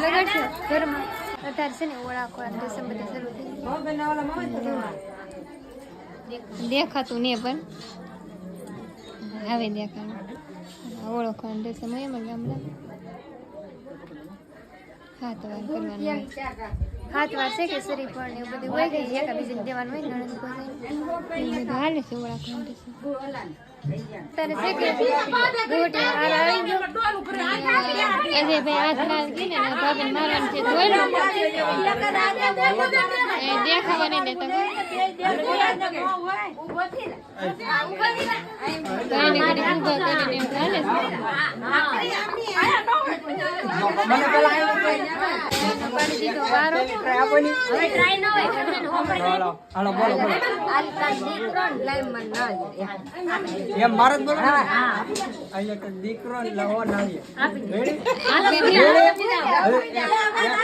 લગાડશો ઘરમાં અત્યારે છે ને ઓળા ખોળા રસમ બધી શરૂ થઈ દેખાતું નહીં પણ હવે દેખાડું ઓળો ખોળા રસમ હોય એમાં ગામડા 7 વાર કરવાનું 7 વાર છે કે શરીર પણ એવું બધું હોય કે એકા બીજીને દેવાનું હોય નણંદ કોઈ બધું હાલે છે ઓળા ખોળા રસમ તારે છે કે રોટી હાલ આવી ગયો અજય ભાઈ હાથ લાલ કીને ને ભાભી મારવાનું છે જોઈ લો એ દેખાવા નહીં દેતા ઊભો થી ને ઘડી ઊભો કરીને એમ ચાલે મને પેલા પાણી દીધો વારો આપોની હવે ટ્રાય ન હોય હાલો બોલો બોલો આ દીકરો લાઈ મન ના એમ મારે જ બોલો હા અહીંયા કે દીકરો લાવો નાળીએ રેડી હવે